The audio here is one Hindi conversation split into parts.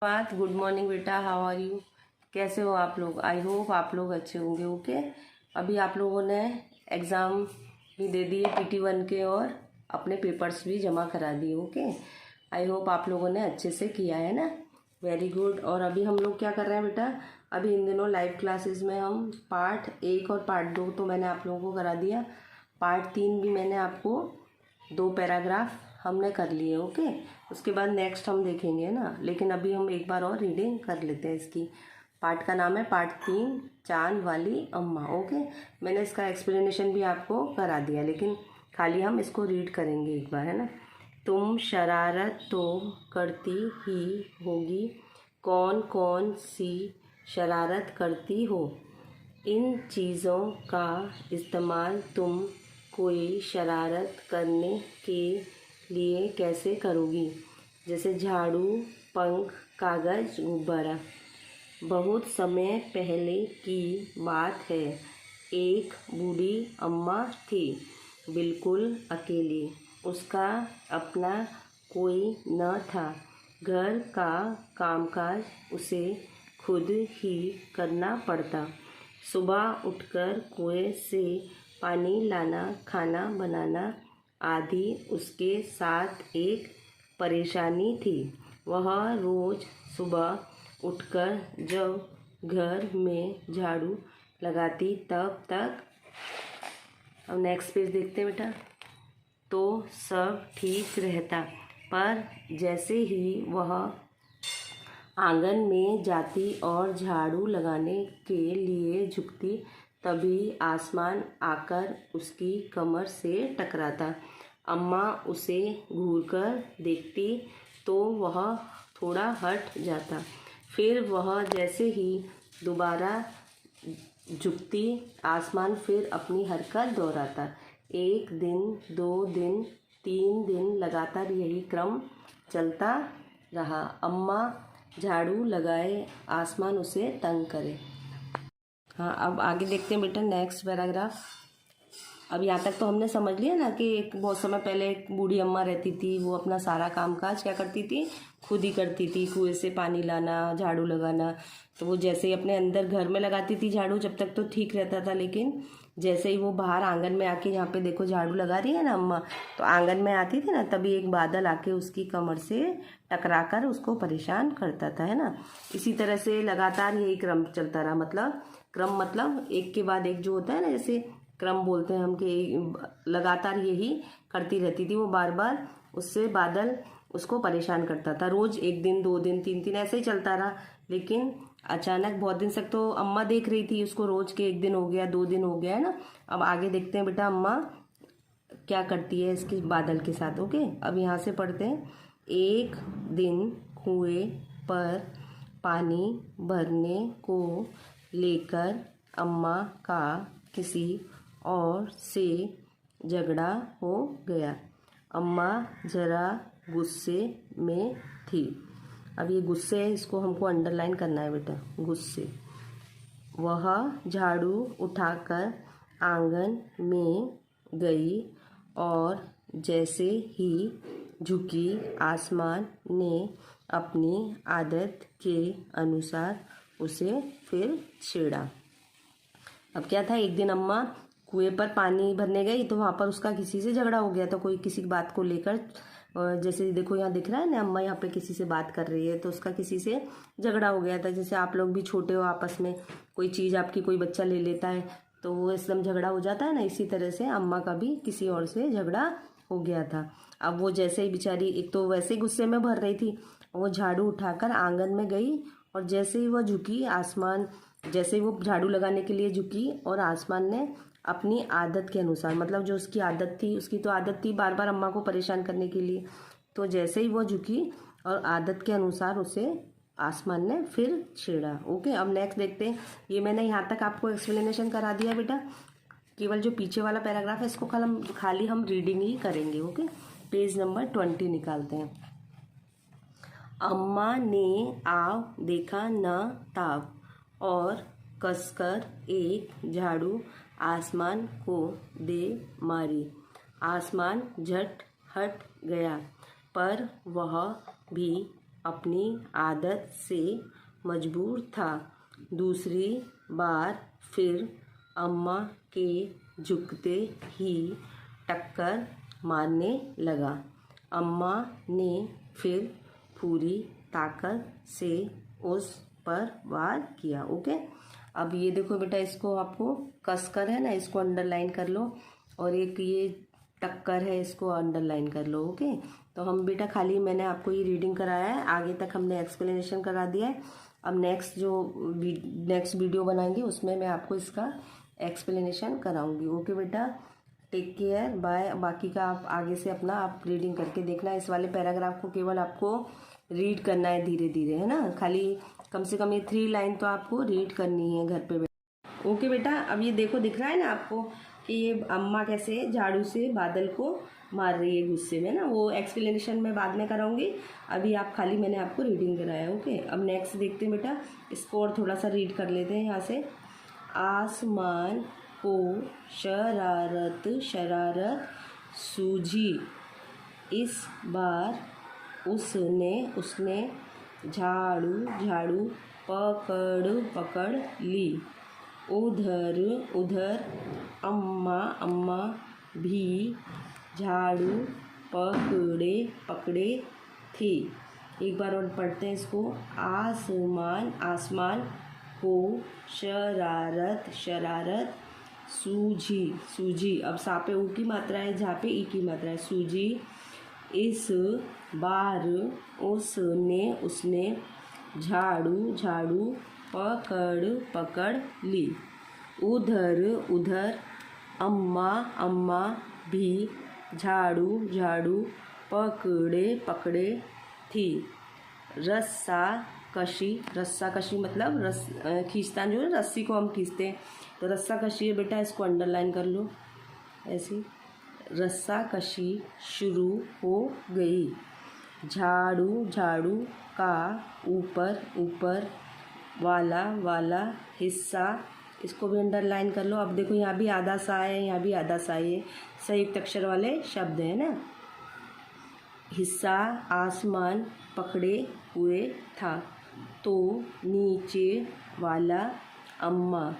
बात गुड मॉर्निंग बेटा, हाउ आर यू। कैसे हो आप लोग? आई होप आप लोग अच्छे होंगे। ओके, अभी आप लोगों ने एग्ज़ाम भी दे दिए PT1 के और अपने पेपर्स भी जमा करा दिए। ओके, आई होप आप लोगों ने अच्छे से किया है ना। Very good. और अभी हम लोग क्या कर रहे हैं बेटा, अभी इन दिनों लाइव क्लासेस में हम पार्ट 1 और पार्ट 2 तो मैंने आप लोगों को करा दिया, पार्ट 3 भी मैंने आपको 2 पैराग्राफ हमने कर लिए। ओके, उसके बाद नेक्स्ट हम देखेंगे ना, लेकिन अभी हम एक बार और रीडिंग कर लेते हैं इसकी। पार्ट का नाम है पार्ट 3, चांद वाली अम्मा। ओके, मैंने इसका एक्सप्लेनेशन भी आपको करा दिया, लेकिन खाली हम इसको रीड करेंगे एक बार, है ना। तुम शरारत तो करती ही होगी, कौन कौन सी शरारत करती हो। इन चीज़ों का इस्तेमाल तुम कोई शरारत करने के लिए कैसे करोगी, जैसे झाड़ू, पंख, कागज़, गुब्बारा। बहुत समय पहले की बात है, एक बूढ़ी अम्मा थी, बिल्कुल अकेली। उसका अपना कोई न था। घर का कामकाज उसे खुद ही करना पड़ता। सुबह उठकर कुएं से पानी लाना, खाना बनाना आदि उसके साथ एक परेशानी थी। वह रोज़ सुबह उठकर जब घर में झाड़ू लगाती तब तक, अब नेक्स्ट पेज देखते हैं बेटा, तो सब ठीक रहता। पर जैसे ही वह आंगन में जाती और झाड़ू लगाने के लिए झुकती, तभी आसमान आकर उसकी कमर से टकराता। अम्मा उसे घूरकर देखती तो वह थोड़ा हट जाता। फिर वह जैसे ही दोबारा झुकती, आसमान फिर अपनी हरकत दोहराता। 1 दिन, 2 दिन, 3 दिन लगातार यही क्रम चलता रहा। अम्मा झाड़ू लगाए, आसमान उसे तंग करे। हाँ, अब आगे देखते हैं बेटा नेक्स्ट पैराग्राफ। अब यहाँ तक तो हमने समझ लिया ना कि एक बहुत समय पहले एक बूढ़ी अम्मा रहती थी, वो अपना सारा कामकाज क्या करती थी, खुद ही करती थी। कुएं से पानी लाना, झाड़ू लगाना, तो वो जैसे ही अपने अंदर घर में लगाती थी झाड़ू, जब तक तो ठीक रहता था, लेकिन जैसे ही वो बाहर आंगन में आके, यहाँ पे देखो झाड़ू लगा रही है ना अम्मा, तो आंगन में आती थी ना, तभी एक बादल आके उसकी कमर से टकरा कर उसको परेशान करता था, है ना। इसी तरह से लगातार यही क्रम चलता रहा। मतलब क्रम मतलब एक के बाद एक जो होता है ना, जैसे क्रम बोलते हैं हम, कि लगातार यही करती रहती थी वो, बार बार उससे बादल उसको परेशान करता था। रोज 1 दिन, 2 दिन, 3 दिन ऐसे ही चलता रहा। लेकिन अचानक बहुत दिन तक तो अम्मा देख रही थी उसको, रोज के 1 दिन हो गया, 2 दिन हो गया, है ना। अब आगे देखते हैं बेटा अम्मा क्या करती है इसके बादल के साथ। ओके, अब यहाँ से पढ़ते हैं। एक दिन कुएं पर पानी भरने को लेकर अम्मा का किसी और से झगड़ा हो गया। अम्मा जरा गुस्से में थी। अब ये गुस्से है, इसको हमको अंडरलाइन करना है बेटा, गुस्से। वह झाड़ू उठाकर आंगन में गई और जैसे ही झुकी, आसमान ने अपनी आदत के अनुसार उसे फिर छेड़ा। अब क्या था, एक दिन अम्मा कुएं पर पानी भरने गई तो वहाँ पर उसका किसी से झगड़ा हो गया था, कोई किसी बात को लेकर। जैसे देखो यहाँ दिख रहा है ना, अम्मा यहाँ पे किसी से बात कर रही है, तो उसका किसी से झगड़ा हो गया था। जैसे आप लोग भी छोटे हो, आपस में कोई चीज़ आपकी कोई बच्चा ले लेता है तो वो एकदम झगड़ा हो जाता है ना, इसी तरह से अम्मा का भी किसी और से झगड़ा हो गया था। अब वो जैसे ही बेचारी, एक तो वैसे ही गुस्से में भर रही थी, वो झाड़ू उठाकर आंगन में गई और जैसे ही वह झुकी, आसमान, जैसे ही वो झाड़ू लगाने के लिए झुकी और आसमान ने अपनी आदत के अनुसार, मतलब जो उसकी आदत थी, उसकी तो आदत थी बार बार अम्मा को परेशान करने के लिए, तो जैसे ही वो झुकी और आदत के अनुसार उसे आसमान ने फिर छेड़ा। ओके, अब नेक्स्ट देखते हैं। ये मैंने यहाँ तक आपको एक्सप्लेनेशन करा दिया बेटा, केवल जो पीछे वाला पैराग्राफ है इसको खाली हम रीडिंग ही करेंगे। ओके, पेज नंबर 20 निकालते हैं। अम्मा ने आव देखा न ताव और कसकर एक झाड़ू आसमान को दे मारी। आसमान झट हट गया, पर वह भी अपनी आदत से मजबूर था। दूसरी बार फिर अम्मा के झुकते ही टक्कर मारने लगा। अम्मा ने फिर पूरी ताकत से उस पर वार किया। ओके, अब ये देखो बेटा, इसको आपको कसकर है ना, इसको अंडरलाइन कर लो, और एक ये टक्कर है, इसको अंडरलाइन कर लो। ओके, तो हम बेटा खाली मैंने आपको ये रीडिंग कराया है, आगे तक हमने एक्सप्लेनेशन करा दिया है। अब नेक्स्ट वीडियो बनाएंगे उसमें मैं आपको इसका एक्सप्लेनेशन कराऊंगी। ओके बेटा, टेक केयर, बाय। बाकी का आप आगे से अपना आप रीडिंग करके देखना। इस वाले पैराग्राफ को केवल आपको रीड करना है धीरे धीरे, है ना, खाली कम से कम ये 3 लाइन तो आपको रीड करनी है घर पे बेटा। ओके बेटा, अब ये देखो, दिख रहा है ना आपको कि ये अम्मा कैसे झाड़ू से बादल को मार रही है गुस्से में ना, वो एक्सप्लेनेशन मैं बाद में कराऊंगी। अभी आप खाली मैंने आपको रीडिंग कराया। ओके, अब नेक्स्ट देखते हैं बेटा, इसको और थोड़ा सा रीड कर लेते हैं यहाँ से। आसमान को शरारत शरारत सूझी, इस बार उसने झाड़ू झाड़ू पकड़ ली। उधर अम्मा भी झाड़ू पकड़े थी। एक बार और पढ़ते हैं इसको। आसमान को शरारत सूझी। अब सा पे ऊ की मात्रा है, झा पे ई की मात्रा है, सूझी। इस बार उसने झाड़ू पकड़ ली। उधर अम्मा भी झाड़ू पकड़े थी। रस्सा कशी मतलब खींचतान जो है, रस्सी को हम खींचते हैं, तो रस्सा कशी है बेटा, इसको अंडरलाइन कर लो ऐसी। रस्सा कशी शुरू हो गई। झाड़ू का ऊपर वाला हिस्सा, इसको भी अंडरलाइन कर लो। अब देखो, यहाँ भी आधा सा है, यहाँ भी आधा सा है, संयुक्त अक्षर वाले शब्द है ना। हिस्सा आसमान पकड़े हुए था, तो नीचे वाला अम्मा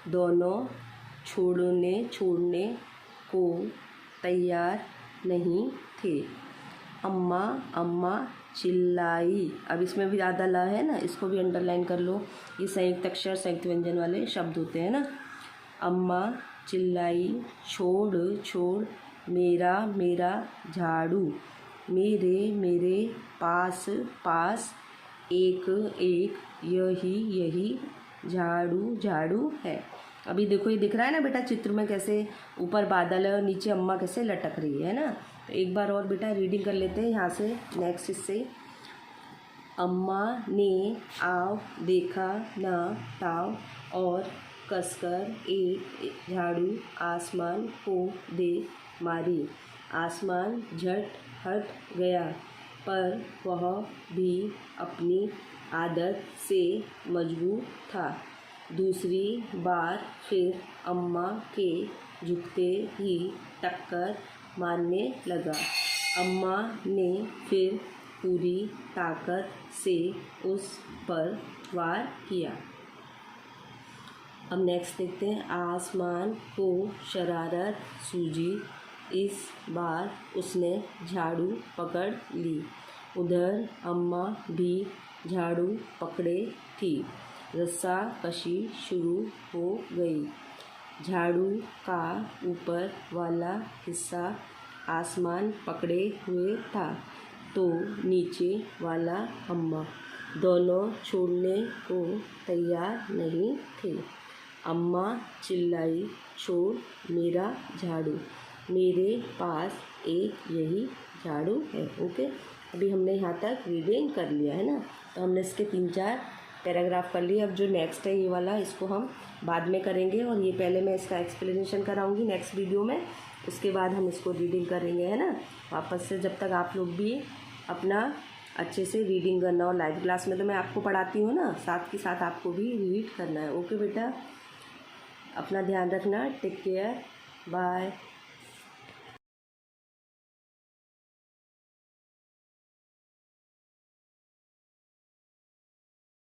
दोनों छोड़ने को तैयार नहीं थे। अम्मा चिल्लाई। अब इसमें भी ज़्यादा ला है ना, इसको भी अंडरलाइन कर लो। ये संयुक्त अक्षर संयुक्त व्यंजन वाले शब्द होते हैं ना। अम्मा चिल्लाई, छोड़ मेरा झाड़ू, मेरे पास एक यही झाड़ू है। अभी देखो, ये दिख रहा है ना बेटा चित्र में, कैसे ऊपर बादल है और नीचे अम्मा कैसे लटक रही है ना। तो एक बार और बेटा रीडिंग कर लेते हैं यहाँ से नेक्स्ट हिस्से। अम्मा ने आव देखा ना ताव, और कसकर एक झाड़ू आसमान को दे मारी। आसमान झट हट गया, पर वह भी अपनी आदत से मजबूर था। दूसरी बार फिर अम्मा के झुकते ही टक्कर मारने लगा। अम्मा ने फिर पूरी ताकत से उस पर वार किया। अब नेक्स्ट देखते हैं। आसमान को शरारत सूझी, इस बार उसने झाड़ू पकड़ ली। उधर अम्मा भी झाड़ू पकड़े थी। रस्सा कशी शुरू हो गई। झाड़ू का ऊपर वाला हिस्सा आसमान पकड़े हुए था, तो नीचे वाला अम्मा दोनों छोड़ने को तैयार नहीं थे। अम्मा चिल्लाई, छोड़ मेरा झाड़ू, मेरे पास एक यही झाड़ू है। ओके, अभी हमने यहाँ तक रीडिंग कर लिया है ना, तो हमने इसके 3-4 पैराग्राफ कर लिए। अब जो नेक्स्ट है ये वाला, इसको हम बाद में करेंगे, और ये पहले मैं इसका एक्सप्लेनेशन कराऊंगी नेक्स्ट वीडियो में, उसके बाद हम इसको रीडिंग करेंगे, है ना, वापस से। जब तक आप लोग भी अपना अच्छे से रीडिंग करना, और लाइव क्लास में तो मैं आपको पढ़ाती हूँ ना, साथ के साथ आपको भी रीड करना है। ओके बेटा, अपना ध्यान रखना, टेक केयर, बाय।